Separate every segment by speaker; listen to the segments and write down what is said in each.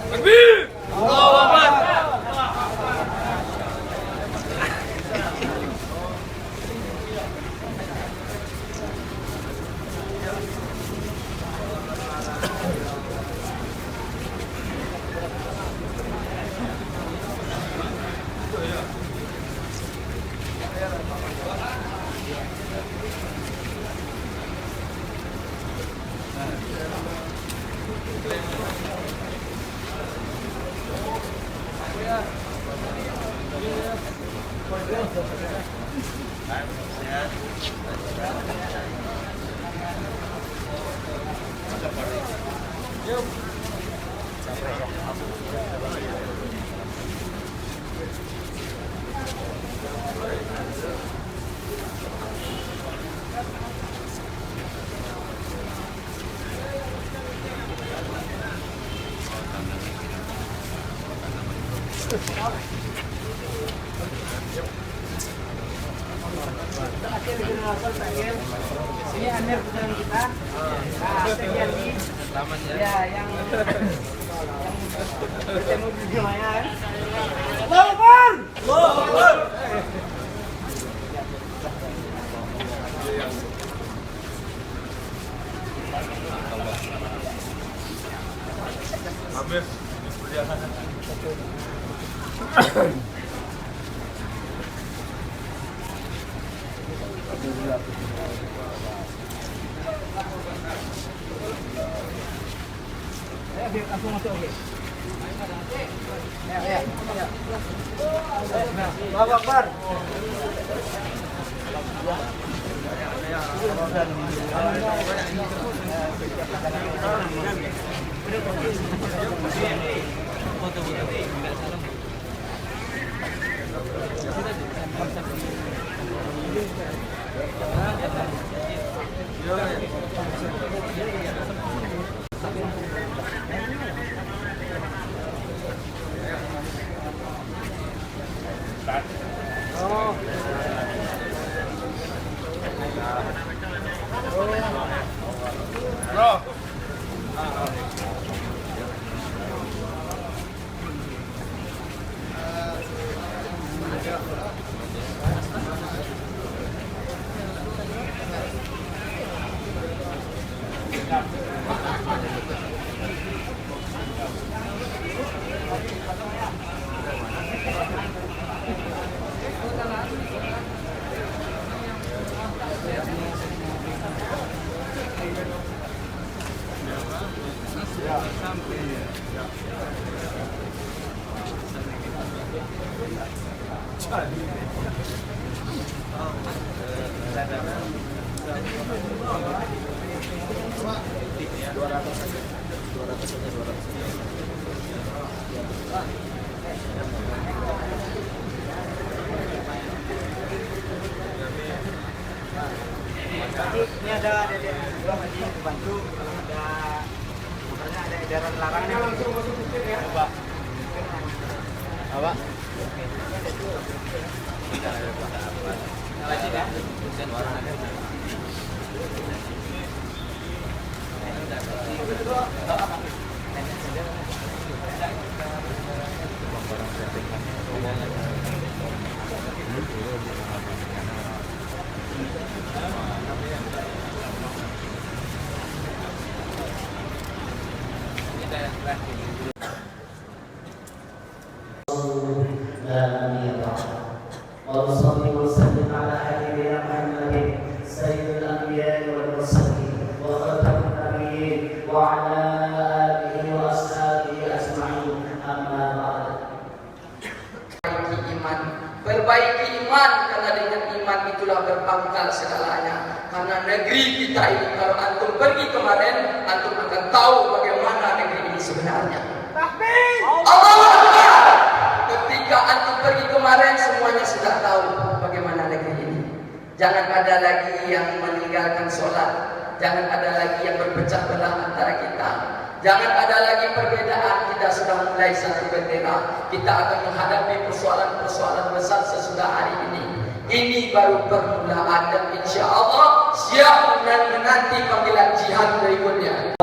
Speaker 1: Takbir! Allahu Akbar!
Speaker 2: Ini Amir pesanan kita. Nah, sekian nih. Ya, yang bertemu di semuanya. Allahu Akbar. Allahu Akbar.
Speaker 1: Amir, perjalanan.
Speaker 2: Ayo, langsung masuk oke. Ya. Allahu Akbar.
Speaker 1: Bro.
Speaker 2: Ini ada lagi bantu, ada edaran larangan langsung masuk ya. Pak. Apa?
Speaker 3: Perbaiki iman, karena dengan iman itulah berpangkal segalanya. Karena negeri kita ini, kalau antum pergi kemarin, antum akan tahu bagaimana negeri ini sebenarnya. Allah Akbar. Ketika antum pergi kemarin, semuanya sudah tahu bagaimana negeri ini. Jangan ada lagi yang meninggalkan sholat, Jangan ada lagi yang berpecah belah antara kita. Jangan ada lagi perbedaan. Kita sudah mulai satu bendera. Kita akan menghadapi persoalan-persoalan besar sesudah hari ini. Ini baru permulaan dan insya Allah siap menanti panggilan jihad berikutnya.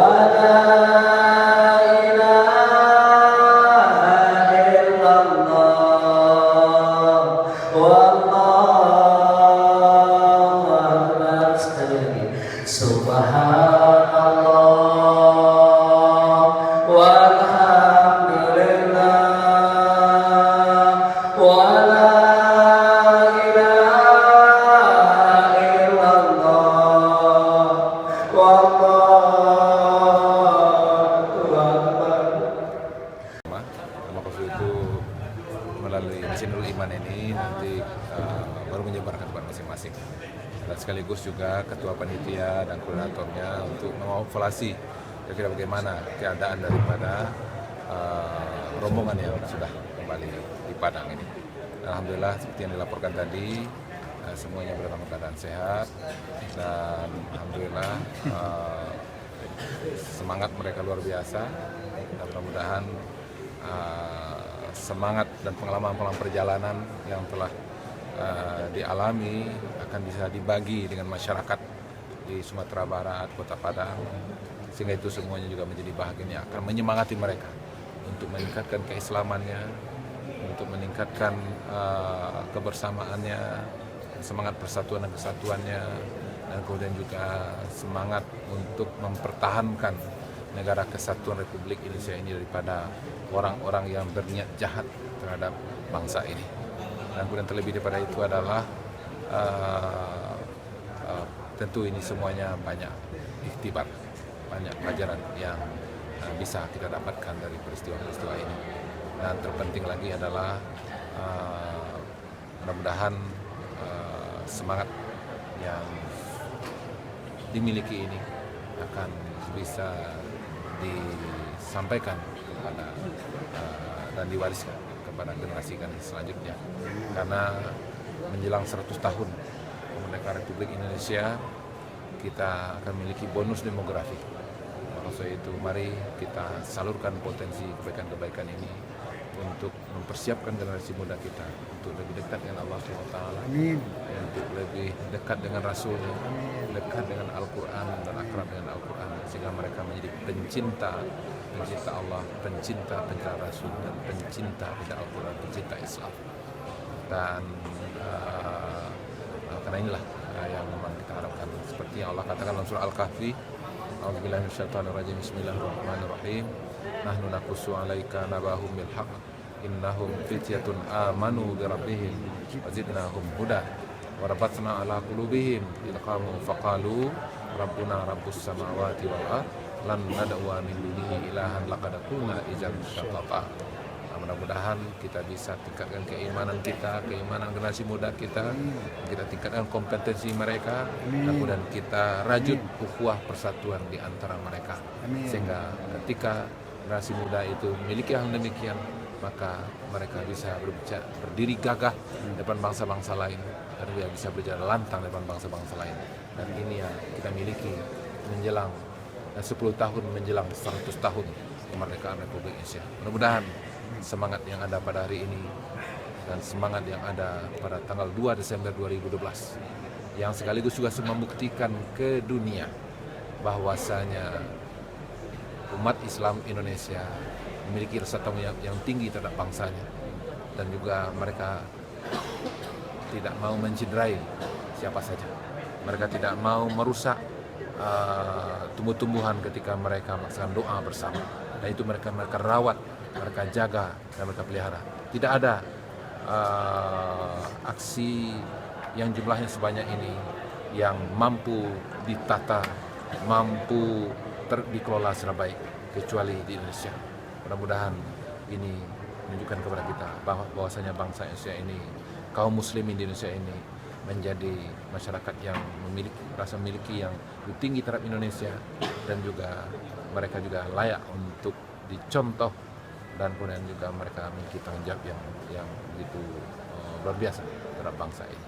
Speaker 4: Melalui misi Nurul Iman ini nanti baru menyebarkan kepada masing-masing, dan sekaligus juga ketua panitia dan koordinatornya untuk mengevaluasi kira-kira bagaimana keadaan daripada rombongan yang sudah kembali di Padang ini. Alhamdulillah seperti yang dilaporkan tadi, semuanya dalam keadaan sehat, dan alhamdulillah semangat mereka luar biasa, dan mudah-mudahan semangat dan pengalaman-pengalaman perjalanan yang telah dialami akan bisa dibagi dengan masyarakat di Sumatera Barat, Kota Padang, sehingga itu semuanya juga menjadi bahagian yang akan menyemangati mereka untuk meningkatkan keislamannya, untuk meningkatkan kebersamaannya, semangat persatuan dan kesatuannya, dan kemudian juga semangat untuk mempertahankan negara kesatuan Republik Indonesia ini daripada orang-orang yang berniat jahat terhadap bangsa ini. Dan kemudian terlebih daripada itu adalah tentu ini semuanya banyak ikhtibar, banyak pelajaran yang bisa kita dapatkan dari peristiwa-peristiwa ini. Dan terpenting lagi adalah mudah-mudahan semangat yang dimiliki ini akan bisa disampaikan kepada dan diwariskan kepada generasi selanjutnya, karena menjelang 100 tahun kemerdekaan Republik Indonesia kita akan memiliki bonus demografi. Maksud itu mari kita salurkan potensi kebaikan-kebaikan ini untuk mempersiapkan generasi muda kita untuk lebih dekat dengan Allah SWT, untuk lebih dekat dengan Rasulnya, dekat dengan Al-Quran dan akrab dengan Al-Quran, sehingga mereka menjadi pencinta Allah, pencinta Rasul, dan pencinta Al-Quran, pencinta Islam. Dan karena inilah yang memang kita harapkan, seperti yang Allah katakan dalam surah Al-Kahfi, A'udzubillahi minasyaitonirrajim, bismillahirrahmanirrahim, nahnu naqussu 'alaika nabahum bil haqq innahum fityatun amanu bi rabbihim wa zidnahum huda wa rabatna 'ala qulubihim idh qamu faqalu rabbuna rabbus samawati wal ardh lan nad'u min dunihi ilahan laqad qulna idzan syatata. Mudah-mudahan kita bisa tingkatkan keimanan kita, keimanan generasi muda kita tingkatkan kompetensi mereka, dan kemudian kita rajut ukhuwah persatuan di antara mereka. Sehingga ketika generasi muda itu memiliki hal demikian, maka mereka bisa berdiri gagah depan bangsa-bangsa lain, dan juga bisa berjalan lantang depan bangsa-bangsa lain. Dan ini yang kita miliki menjelang 10 tahun menjelang 100 tahun kemerdekaan Republik Indonesia. Mudah-mudahan semangat yang ada pada hari ini dan semangat yang ada pada tanggal 2 Desember 2012 yang sekaligus juga membuktikan ke dunia bahwasanya umat Islam Indonesia memiliki rasa tanggung jawab yang tinggi terhadap bangsanya, dan juga mereka tidak mau mencederai siapa saja. Mereka tidak mau merusak tumbuh-tumbuhan ketika mereka melaksanakan doa bersama, dan itu mereka rawat, mereka jaga, dan mereka pelihara. Tidak ada aksi yang jumlahnya sebanyak ini yang mampu ditata, mampu dikelola secara baik kecuali di Indonesia. Mudah-mudahan ini menunjukkan kepada kita bahwasanya bangsa Indonesia ini, kaum muslimin di Indonesia ini menjadi masyarakat yang memiliki rasa memiliki yang tinggi terhadap Indonesia, dan juga mereka juga layak untuk dicontoh, dan kemudian juga mereka memiliki tanggung jawab yang begitu luar biasa terhadap bangsa ini.